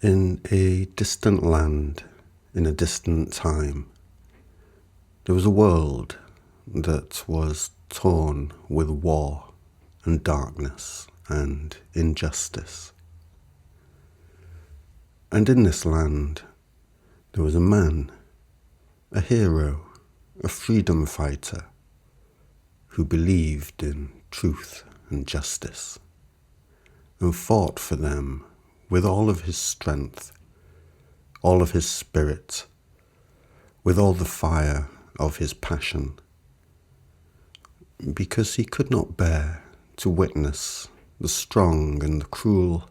In a distant land, in a distant time, there was a world that was torn with war and darkness and injustice. And in this land, there was a man, a hero, a freedom fighter, who believed in truth and justice, and fought for them with all of his strength, all of his spirit, with all the fire of his passion, because he could not bear to witness the strong and the cruel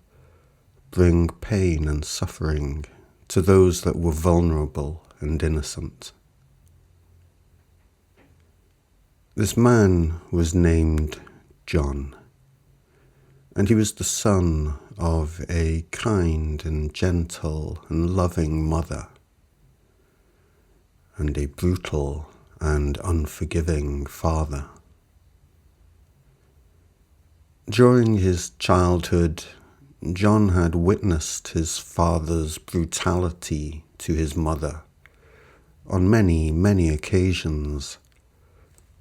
bring pain and suffering to those that were vulnerable and innocent. This man was named John, and he was the son of a kind and gentle and loving mother, and a brutal and unforgiving father. During his childhood, John had witnessed his father's brutality to his mother on many, many occasions,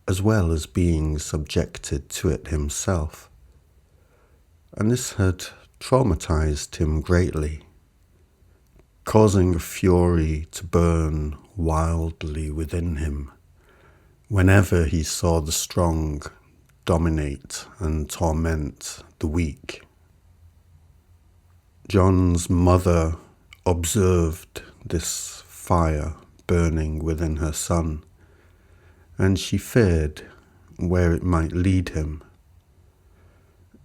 as well as being subjected to it himself. And this had traumatized him greatly, causing a fury to burn wildly within him whenever he saw the strong dominate and torment the weak. John's mother observed this fire burning within her son, and she feared where it might lead him.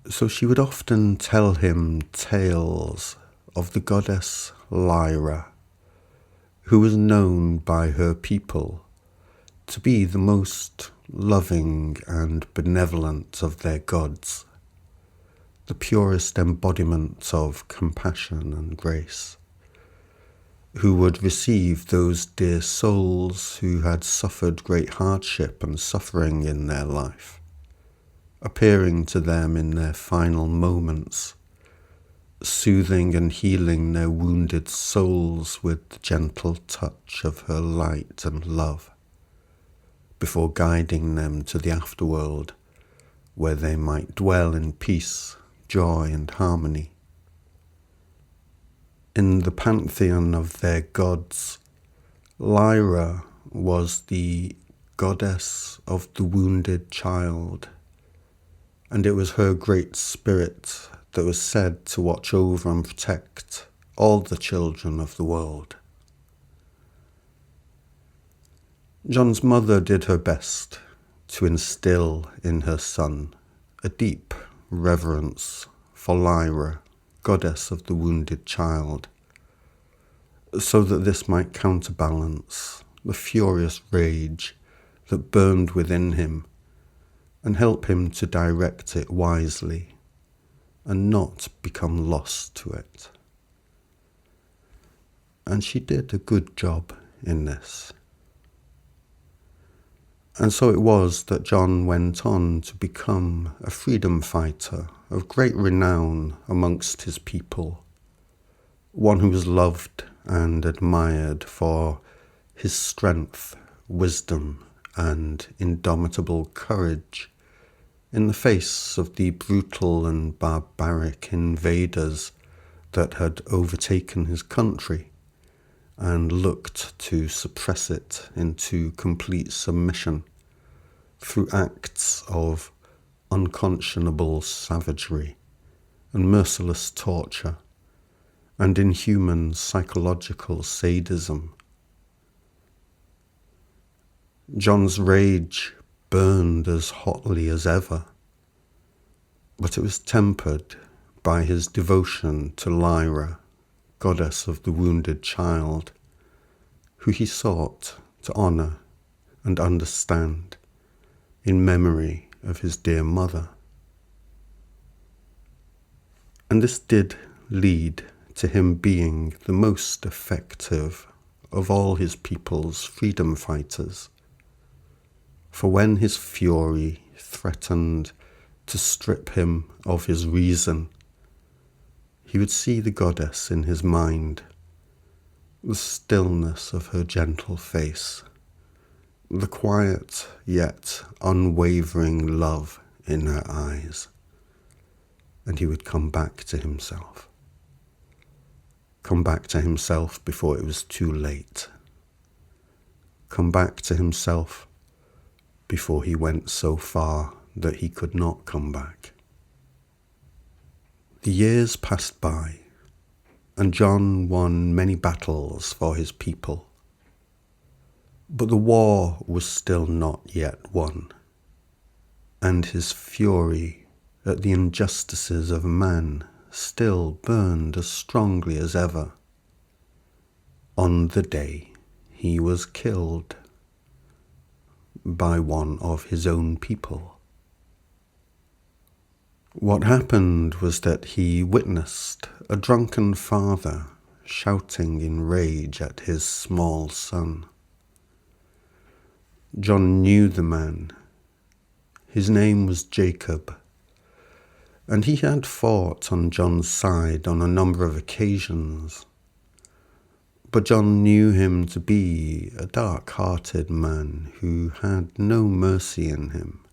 So she would often tell him tales of the goddess Lyra, who was known by her people to be the most loving and benevolent of their gods, the purest embodiment of compassion and grace, who would receive those dear souls who had suffered great hardship and suffering in their life, appearing to them in their final moments, soothing and healing their wounded souls with the gentle touch of her light and love, before guiding them to the afterworld, where they might dwell in peace, joy and harmony. In the pantheon of their gods, Lyra was the goddess of the wounded child, and it was her great spirit that was said to watch over and protect all the children of the world. John's mother did her best to instill in her son a deep reverence for Lyra, goddess of the wounded child, so that this might counterbalance the furious rage that burned within him and help him to direct it wisely and not become lost to it. And she did a good job in this. And so it was that John went on to become a freedom fighter of great renown amongst his people, one who was loved and admired for his strength, wisdom, and indomitable courage in the face of the brutal and barbaric invaders that had overtaken his country and looked to suppress it into complete submission through acts of unconscionable savagery and merciless torture and inhuman psychological sadism. John's rage burned as hotly as ever, but it was tempered by his devotion to Lyra, goddess of the wounded child, who he sought to honor and understand in memory of his dear mother. And this did lead to him being the most effective of all his people's freedom fighters. For when his fury threatened to strip him of his reason, he would see the goddess in his mind, the stillness of her gentle face, the quiet yet unwavering love in her eyes, and he would come back to himself. Come back to himself before it was too late. Come back to himself before he went so far that he could not come back. The years passed by, and John won many battles for his people. But the war was still not yet won, and his fury at the injustices of man still burned as strongly as ever. On the day he was killed by one of his own people. What happened was that he witnessed a drunken father shouting in rage at his small son. John knew the man. His name was Jacob, and he had fought on John's side on a number of occasions. But John knew him to be a dark-hearted man who had no mercy in him,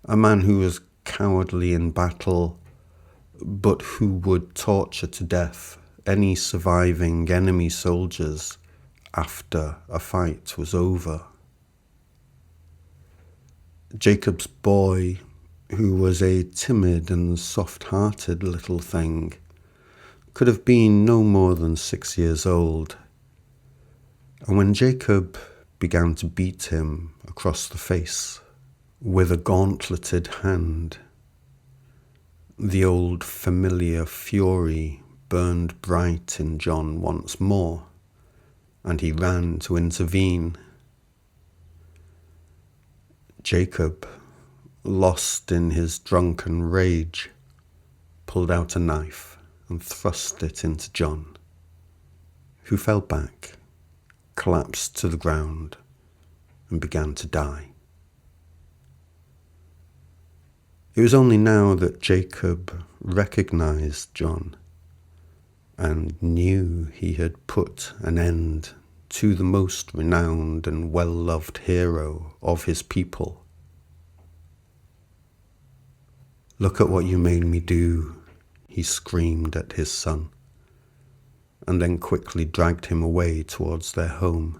a man who was cowardly in battle, but who would torture to death any surviving enemy soldiers after a fight was over. Jacob's boy, who was a timid and soft-hearted little thing, could have been no more than 6 years old. And when Jacob began to beat him across the face with a gauntleted hand, the old familiar fury burned bright in John once more, and he ran to intervene. Jacob, lost in his drunken rage, pulled out a knife and thrust it into John, who fell back, collapsed to the ground, and began to die. It was only now that Jacob recognized John and knew he had put an end to the most renowned and well-loved hero of his people. "Look at what you made me do," he screamed at his son, and then quickly dragged him away towards their home.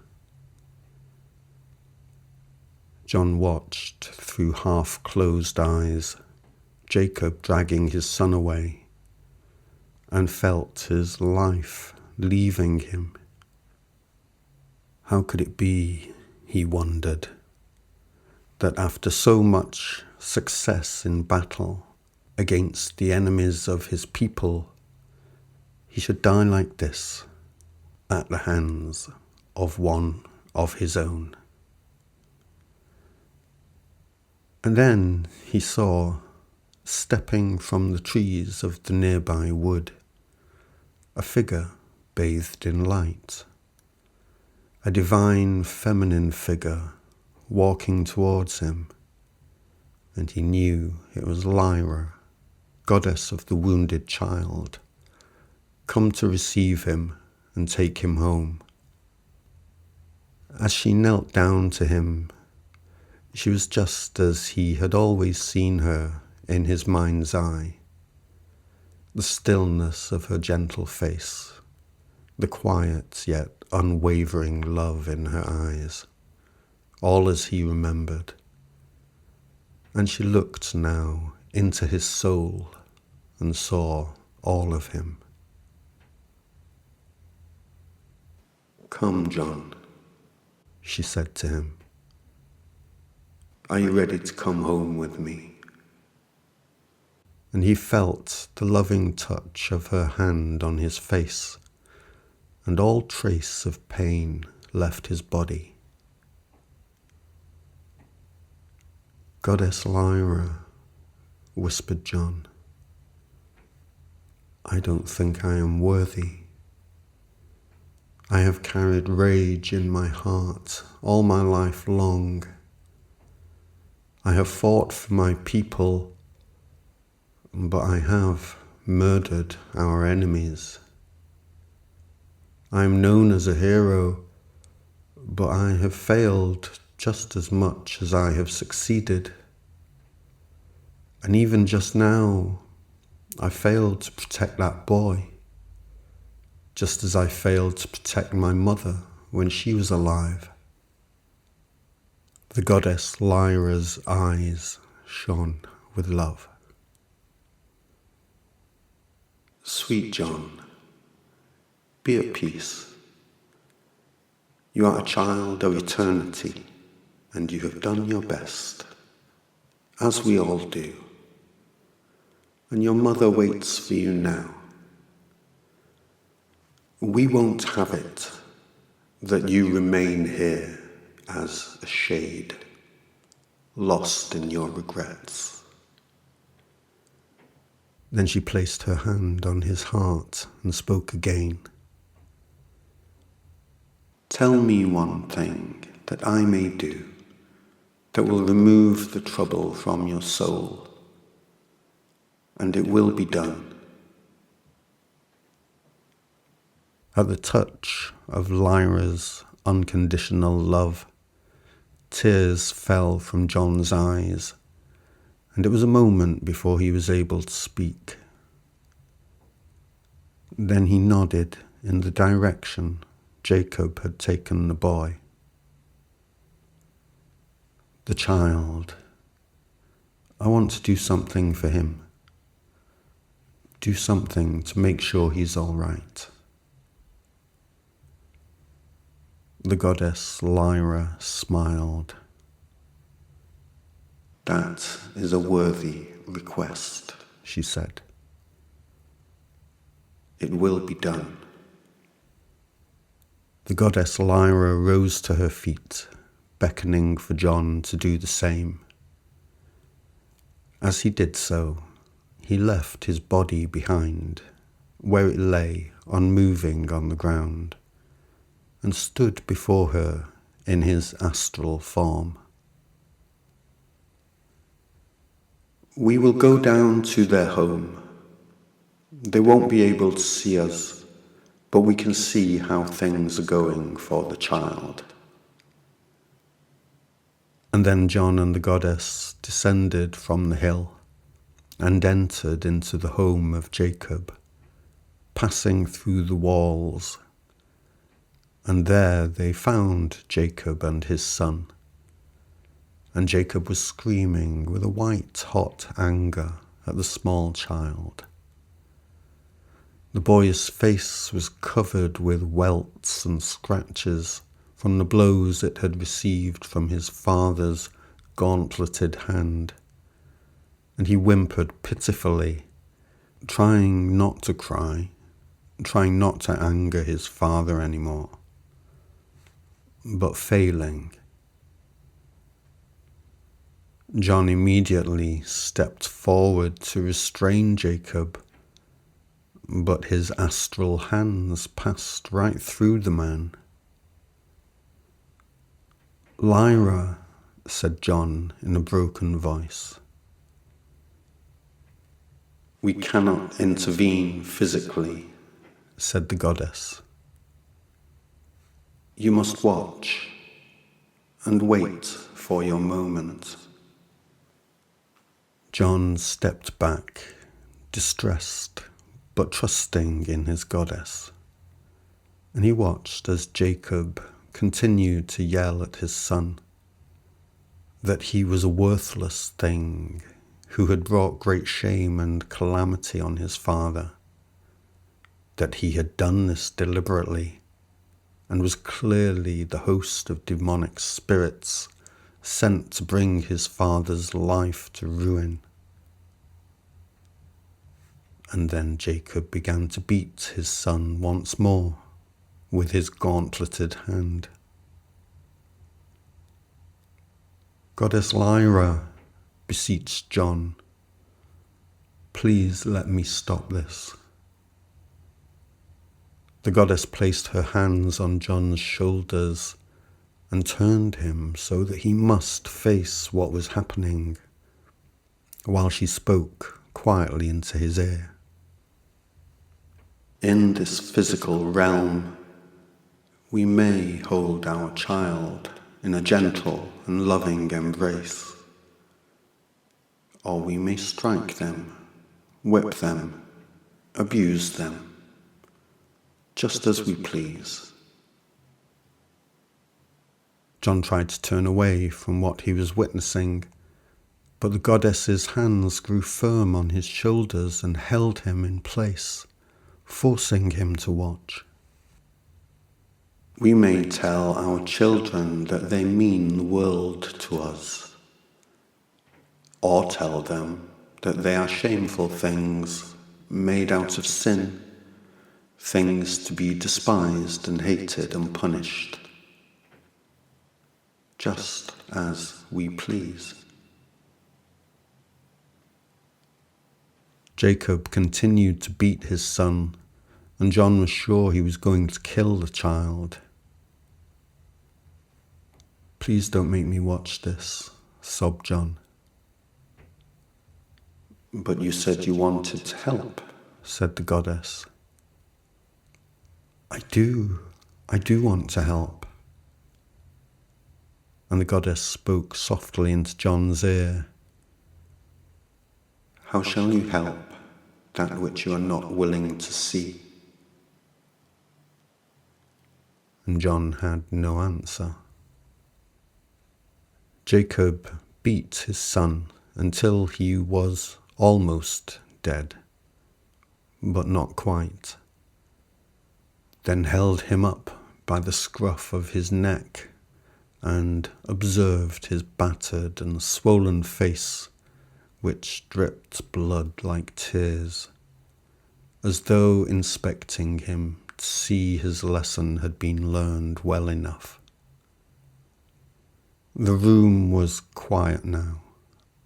John watched through half-closed eyes, Jacob dragging his son away, and felt his life leaving him. How could it be, he wondered, that after so much success in battle against the enemies of his people, he should die like this at the hands of one of his own? And then he saw, stepping from the trees of the nearby wood, a figure bathed in light, a divine feminine figure walking towards him, and he knew it was Lyra, goddess of the wounded child, come to receive him and take him home. As she knelt down to him, she was just as he had always seen her in his mind's eye. The stillness of her gentle face, the quiet yet unwavering love in her eyes, all as he remembered. And she looked now into his soul and saw all of him. "Come, John," she said to him. "Are you ready to come home with me?" And he felt the loving touch of her hand on his face, and all trace of pain left his body. "Goddess Lyra," whispered John, "I don't think I am worthy. I have carried rage in my heart all my life long. I have fought for my people, but I have murdered our enemies. I am known as a hero, but I have failed just as much as I have succeeded. And even just now, I failed to protect that boy, just as I failed to protect my mother when she was alive. The goddess Lyra's eyes shone with love. Sweet John, be at peace. You are a child of eternity, and you have done your best, as we all do. And your mother waits for you now. We won't have it that you remain here as a shade, lost in your regrets. Then she placed her hand on his heart and spoke again. Tell me one thing that I may do that will remove the trouble from your soul, and it will be done. At the touch of Lyra's unconditional love, tears fell from John's eyes, and it was a moment before he was able to speak. Then he nodded in the direction Jacob had taken the boy. The child. I want to do something for him. Do something to make sure he's all right. The goddess Lyra smiled. That is a worthy request, she said. It will be done. The goddess Lyra rose to her feet, beckoning for John to do the same. As he did so, he left his body behind, where it lay unmoving on the ground, and stood before her in his astral form. We will go down to their home. They won't be able to see us, but we can see how things are going for the child. And then John and the goddess descended from the hill and entered into the home of Jacob, passing through the walls. And there they found Jacob and his son. And Jacob was screaming with a white-hot anger at the small child. The boy's face was covered with welts and scratches from the blows it had received from his father's gauntleted hand, and he whimpered pitifully, trying not to cry, trying not to anger his father anymore, but failing. John immediately stepped forward to restrain Jacob, but his astral hands passed right through the man. Lyra, said John in a broken voice. We cannot intervene physically, said the goddess. You must watch and wait for your moment. John stepped back, distressed but trusting in his goddess, and he watched as Jacob continued to yell at his son that he was a worthless thing who had brought great shame and calamity on his father, that he had done this deliberately and was clearly the host of demonic spirits sent to bring his father's life to ruin. And then Jacob began to beat his son once more with his gauntleted hand. Goddess Lyra beseeched John, please let me stop this. The goddess placed her hands on John's shoulders and turned him so that he must face what was happening, while she spoke quietly into his ear. In this physical realm, we may hold our child in a gentle and loving embrace, or we may strike them, whip them, abuse them, just as we please. John tried to turn away from what he was witnessing, but the goddess's hands grew firm on his shoulders and held him in place, forcing him to watch. We may tell our children that they mean the world to us, or tell them that they are shameful things made out of sin, things to be despised and hated and punished, just as we please. Jacob continued to beat his son, and John was sure he was going to kill the child. "Please don't make me watch this," sobbed John. "But you said you wanted to help," said the goddess. I do want to help." And the goddess spoke softly into John's ear. "How shall you help that which you are not willing to see?" And John had no answer. Jacob beat his son until he was almost dead, but not quite, then held him up by the scruff of his neck and observed his battered and swollen face, which dripped blood like tears, as though inspecting him to see his lesson had been learned well enough. The room was quiet now,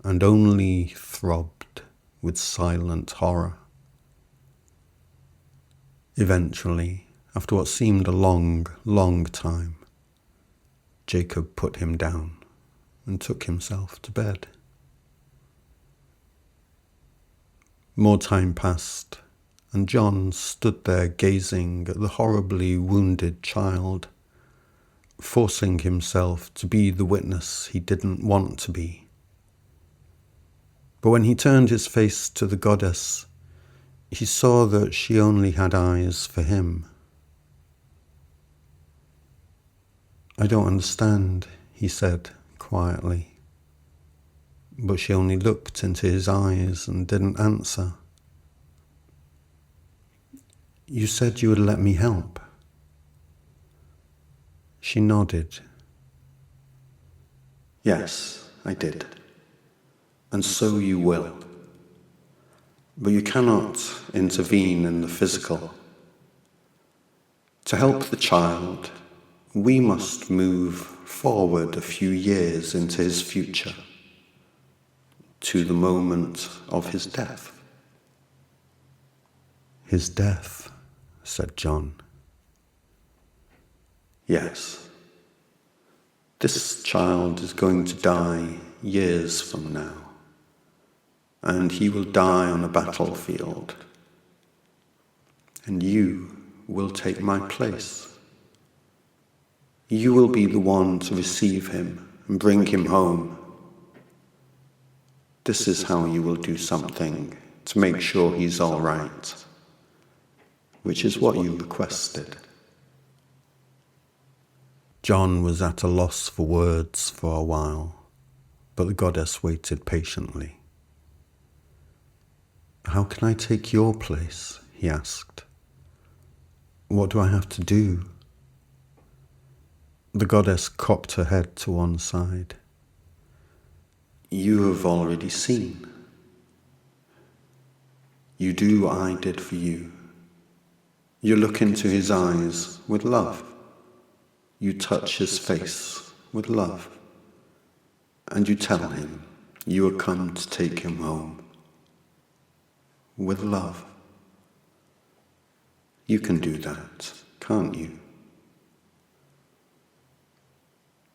and only throbbed with silent horror. Eventually, after what seemed a long, long time, Jacob put him down and took himself to bed. More time passed, and John stood there gazing at the horribly wounded child, forcing himself to be the witness he didn't want to be. But when he turned his face to the goddess, he saw that she only had eyes for him. "I don't understand," he said quietly. But she only looked into his eyes and didn't answer. "You said you would let me help." She nodded. "Yes, I did. And so you will. But you cannot intervene in the physical. To help the child, we must move forward a few years into his future, to the moment of his death." "His death," said John. "Yes. This child is going to die years from now, and he will die on a battlefield. And you will take my place. You will be the one to receive him and bring him home. This is how you will do something to make sure he's all right, which is what you requested." John was at a loss for words for a while, but the goddess waited patiently. "How can I take your place?" he asked. "What do I have to do?" The goddess cocked her head to one side. "You have already seen. You do what I did for you. You look into his eyes with love. You touch his face with love. And you tell him you are come to take him home. With love. You can do that, can't you?"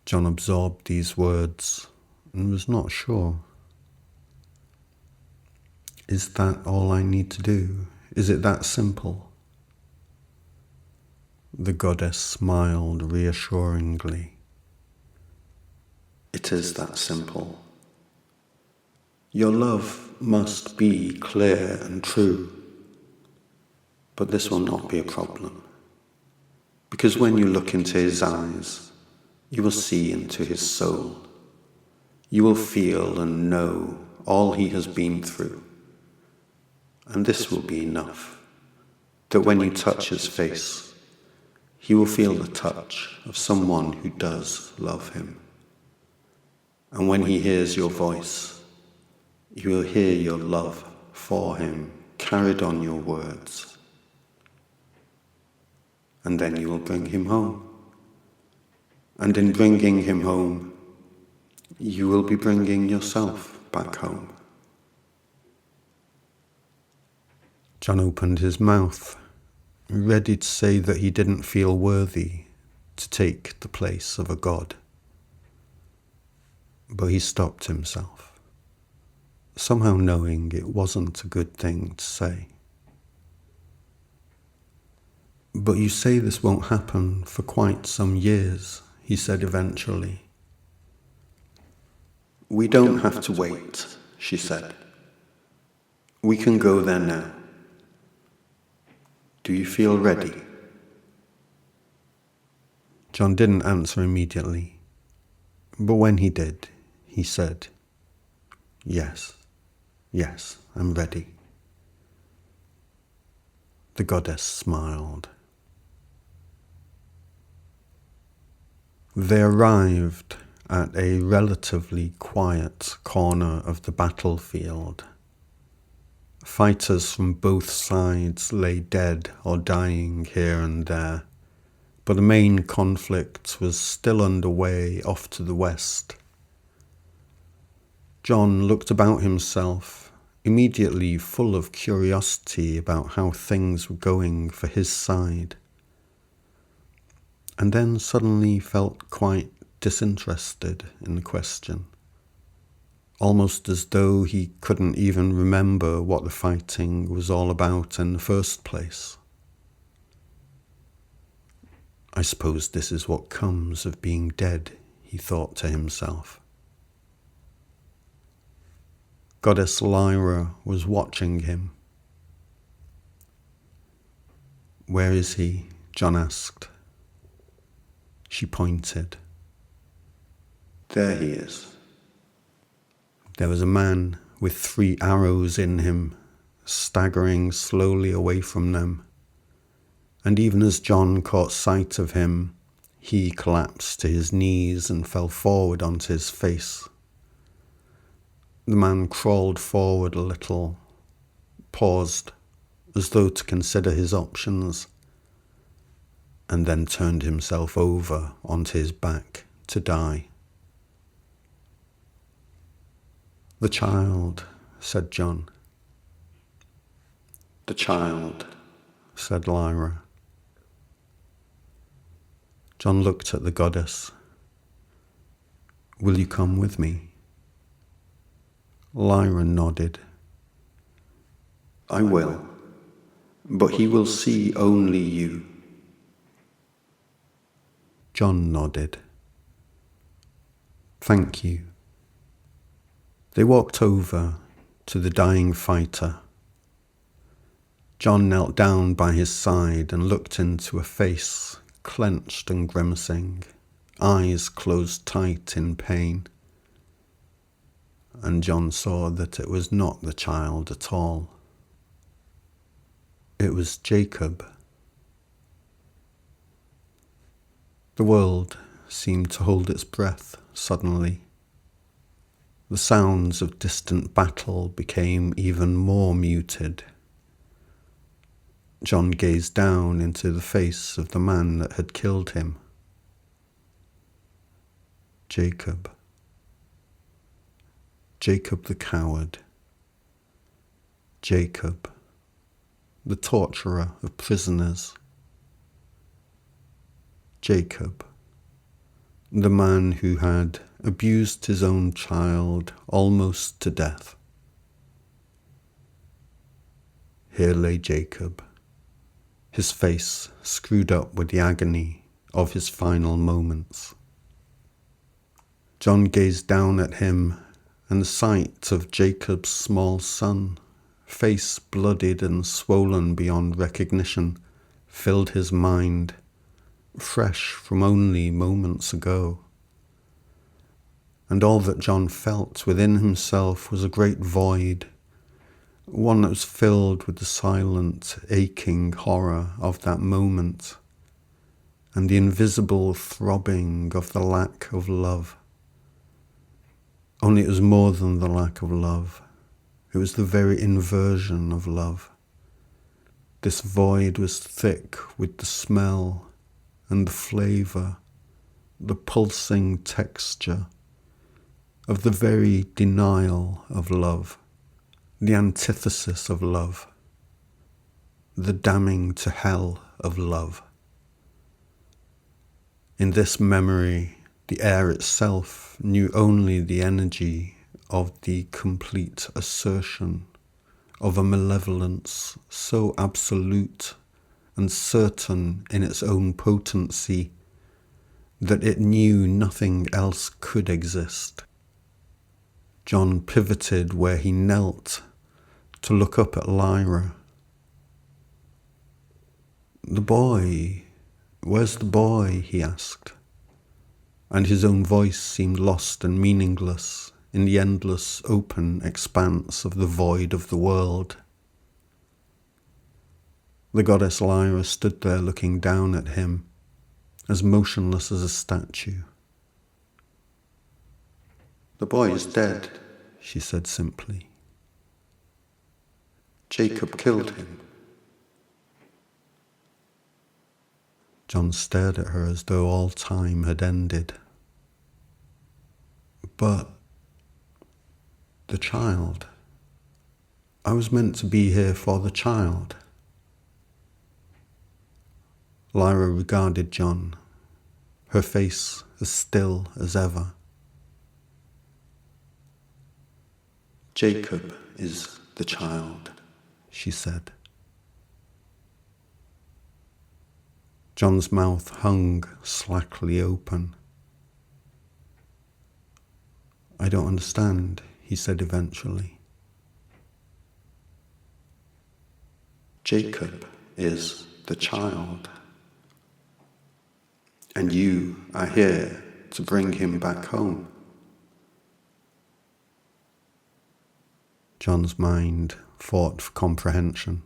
John absorbed these words and was not sure. Is that all I need to do? Is it that simple? The goddess smiled reassuringly. It is that simple. Your love must be clear and true, but this will not be a problem, because when you look into his eyes, you will see into his soul. You will feel and know all he has been through, and this will be enough, that when you touch his face, he will feel the touch of someone who does love him. And when he hears your voice, you will hear your love for him carried on your words. And then you will bring him home. And in bringing him home, you will be bringing yourself back home. John opened his mouth, ready to say that he didn't feel worthy to take the place of a god. But he stopped himself, somehow knowing it wasn't a good thing to say. But you say this won't happen for quite some years, he said eventually. We don't have to wait, she said. We can go there now. Do you feel ready? John didn't answer immediately, but when he did, he said, Yes, I'm ready. The goddess smiled. They arrived at a relatively quiet corner of the battlefield. Fighters from both sides lay dead or dying here and there, but the main conflict was still underway off to the west. John looked about himself, immediately full of curiosity about how things were going for his side, and then suddenly felt quite disinterested in the question, almost as though he couldn't even remember what the fighting was all about in the first place. I suppose this is what comes of being dead, he thought to himself. Goddess Lyra was watching him. Where is he? John asked. She pointed. There he is. There was a man with 3 arrows in him, staggering slowly away from them. And even as John caught sight of him, he collapsed to his knees and fell forward onto his face. The man crawled forward a little, paused, as though to consider his options, and then turned himself over onto his back to die. The child, said John. The child, said Lyra. John looked at the goddess. Will you come with me? Lyra nodded. I will, but he will see only you. John nodded. Thank you. They walked over to the dying fighter. John knelt down by his side and looked into a face clenched and grimacing, eyes closed tight in pain. And John saw that it was not the child at all. It was Jacob. The world seemed to hold its breath suddenly. The sounds of distant battle became even more muted. John gazed down into the face of the man that had killed him. Jacob. Jacob the coward. Jacob, the torturer of prisoners. Jacob, the man who had abused his own child almost to death. Here lay Jacob, his face screwed up with the agony of his final moments. John gazed down at him, and the sight of Jacob's small son, face bloodied and swollen beyond recognition, filled his mind, fresh from only moments ago. And all that John felt within himself was a great void, one that was filled with the silent, aching horror of that moment, and the invisible throbbing of the lack of love. Only it was more than the lack of love. It was the very inversion of love. This void was thick with the smell and the flavour, the pulsing texture of the very denial of love, the antithesis of love, the damning to hell of love. In this memory, the air itself knew only the energy of the complete assertion of a malevolence so absolute and certain in its own potency that it knew nothing else could exist. John pivoted where he knelt to look up at Lyra. "The boy, where's the boy?" he asked, and his own voice seemed lost and meaningless in the endless open expanse of the void of the world. The goddess Lyra stood there looking down at him, as motionless as a statue. "The boy is dead," she said simply. "Jacob killed him." John stared at her as though all time had ended. "But the child. I was meant to be here for the child." Lyra regarded John, her face as still as ever. "Jacob is the child," she said. John's mouth hung slackly open. "I don't understand," he said eventually. "Jacob is the child, and you are here to bring him back home." John's mind fought for comprehension.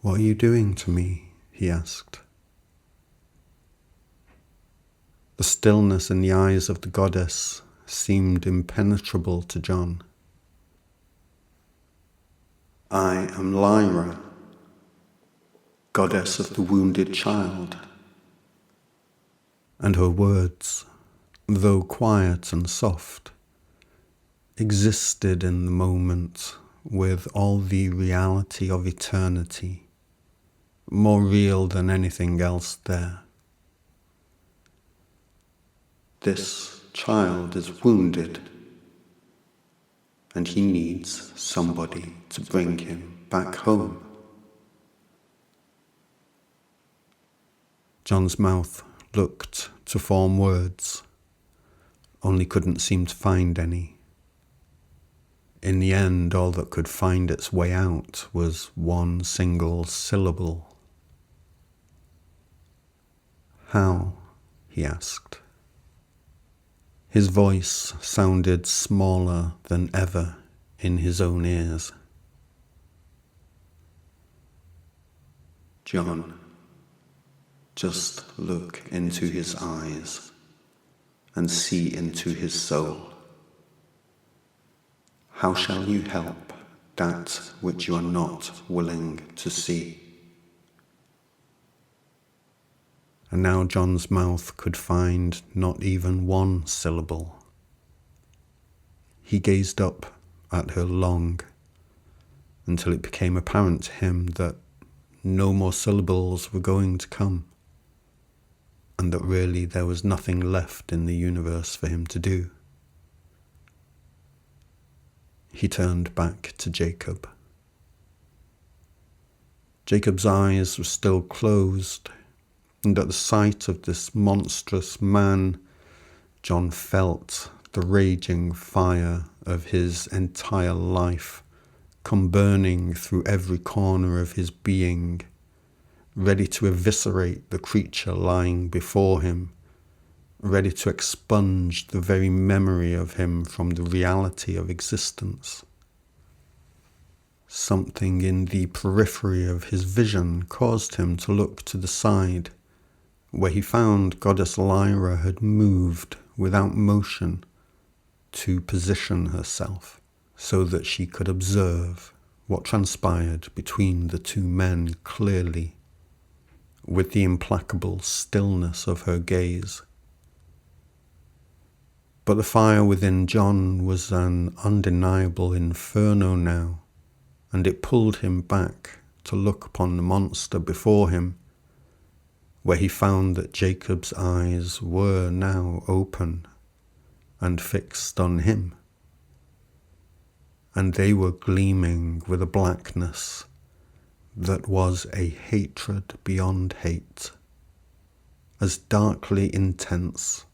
"What are you doing to me?" he asked. The stillness in the eyes of the goddess seemed impenetrable to John. "I am Lyra, goddess of the wounded child." And her words, though quiet and soft, existed in the moment with all the reality of eternity, more real than anything else there. "This child is wounded, and he needs somebody to bring him back home." John's mouth looked to form words, only couldn't seem to find any. In the end, all that could find its way out was one single syllable. "How?" he asked. His voice sounded smaller than ever in his own ears. "John, just look into his eyes and see into his soul. How shall you help that which you are not willing to see?" And now John's mouth could find not even one syllable. He gazed up at her long, until it became apparent to him that no more syllables were going to come, and that really there was nothing left in the universe for him to do. He turned back to Jacob. Jacob's eyes were still closed, and at the sight of this monstrous man, John felt the raging fire of his entire life come burning through every corner of his being, ready to eviscerate the creature lying before him, ready to expunge the very memory of him from the reality of existence. Something in the periphery of his vision caused him to look to the side, where he found Goddess Lyra had moved without motion to position herself so that she could observe what transpired between the two men clearly, with the implacable stillness of her gaze. But the fire within John was an undeniable inferno now, and it pulled him back to look upon the monster before him, where he found that Jacob's eyes were now open and fixed on him, and they were gleaming with a blackness that was a hatred beyond hate, as darkly intense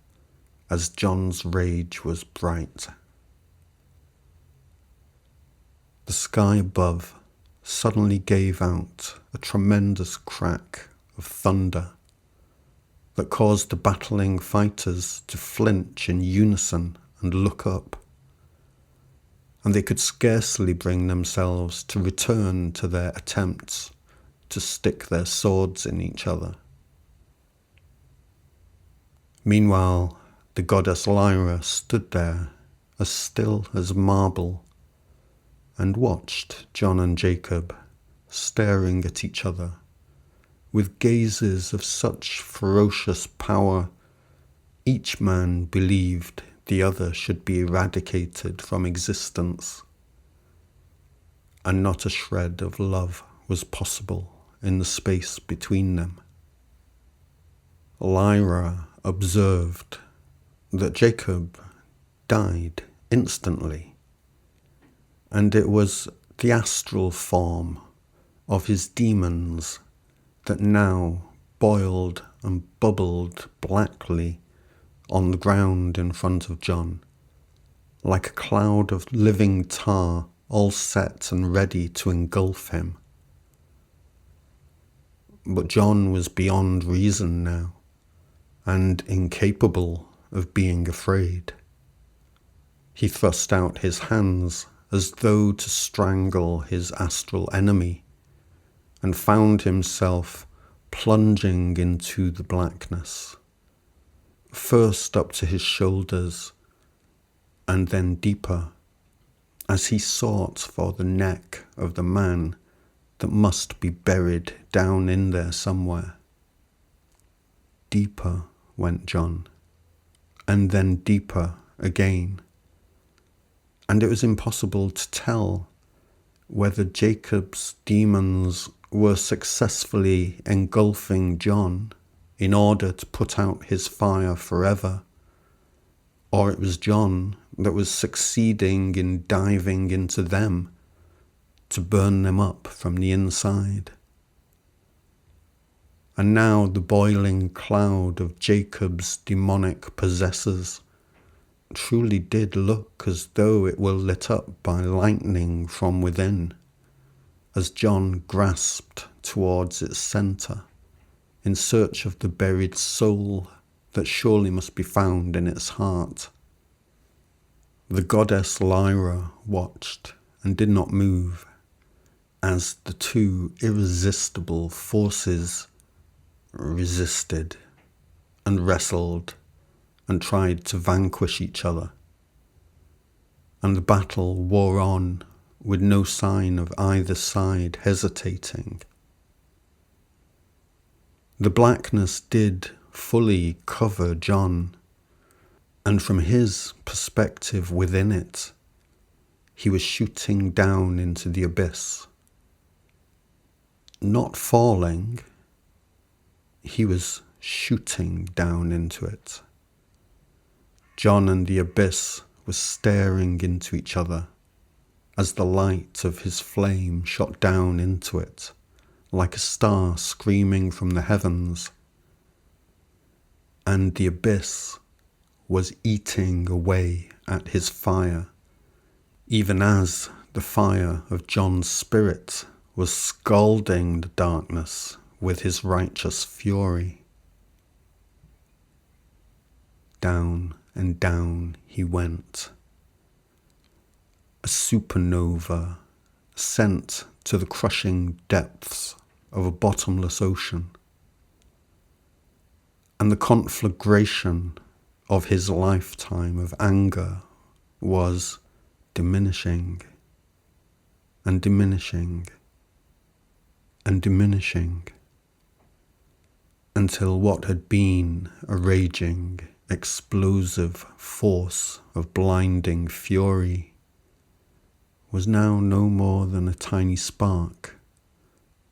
as John's rage was bright. The sky above suddenly gave out a tremendous crack of thunder that caused the battling fighters to flinch in unison and look up, and they could scarcely bring themselves to return to their attempts to stick their swords in each other. Meanwhile, the goddess Lyra stood there as still as marble and watched John and Jacob staring at each other with gazes of such ferocious power, each man believed the other should be eradicated from existence, and not a shred of love was possible in the space between them. Lyra observed that Jacob died instantly, and it was the astral form of his demons that now boiled and bubbled blackly on the ground in front of John, like a cloud of living tar all set and ready to engulf him. But John was beyond reason now, and incapable of being afraid. He thrust out his hands as though to strangle his astral enemy, and found himself plunging into the blackness, first up to his shoulders, and then deeper, as he sought for the neck of the man that must be buried down in there somewhere. Deeper went John, and then deeper again, and it was impossible to tell whether Jacob's demons were successfully engulfing John in order to put out his fire forever, or it was John that was succeeding in diving into them to burn them up from the inside. And now the boiling cloud of Jacob's demonic possessors truly did look as though it were lit up by lightning from within, as John grasped towards its centre in search of the buried soul that surely must be found in its heart. The goddess Lyra watched and did not move as the two irresistible forces resisted and wrestled and tried to vanquish each other, and the battle wore on with no sign of either side hesitating. The blackness did fully cover John, and from his perspective within it, he was shooting down into the abyss. Not falling, he was shooting down into it. John and the abyss were staring into each other as the light of his flame shot down into it like a star screaming from the heavens, and the abyss was eating away at his fire, even as the fire of John's spirit was scalding the darkness with his righteous fury. Down and down he went, a supernova sent to the crushing depths of a bottomless ocean, and the conflagration of his lifetime of anger was diminishing and diminishing and diminishing, until what had been a raging, explosive force of blinding fury was now no more than a tiny spark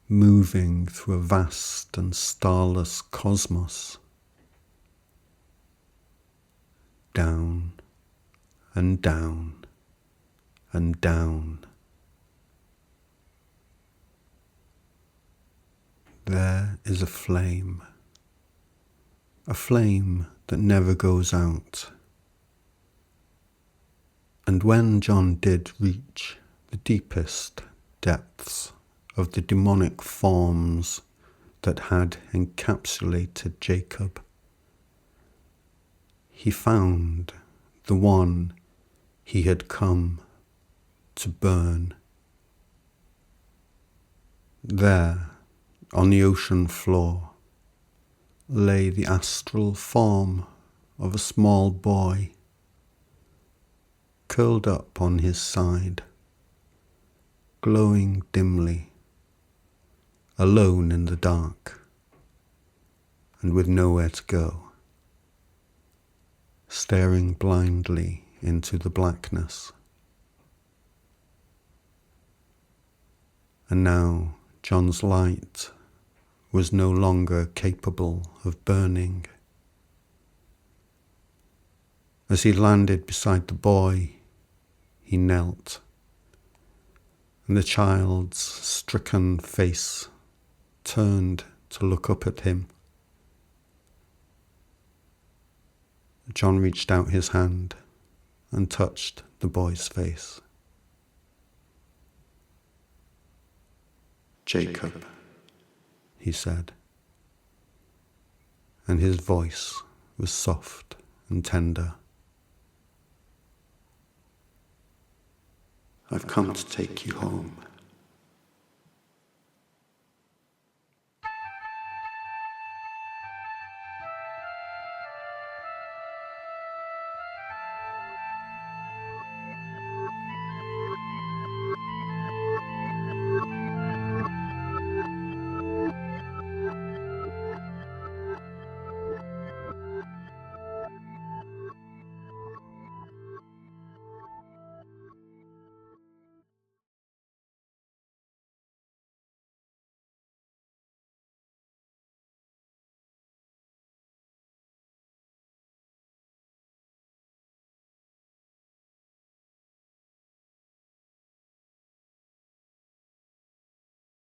moving through a vast and starless cosmos. Down and down and down. There is a flame that never goes out. And when John did reach the deepest depths of the demonic forms that had encapsulated Jacob, he found the one he had come to burn. There, on the ocean floor, lay the astral form of a small boy, curled up on his side, glowing dimly, alone in the dark, and with nowhere to go, staring blindly into the blackness. And now John's light was no longer capable of burning. As he landed beside the boy, he knelt, and the child's stricken face turned to look up at him. John reached out his hand and touched the boy's face. "Jacob," he said, and his voice was soft and tender. "I've come to take you home."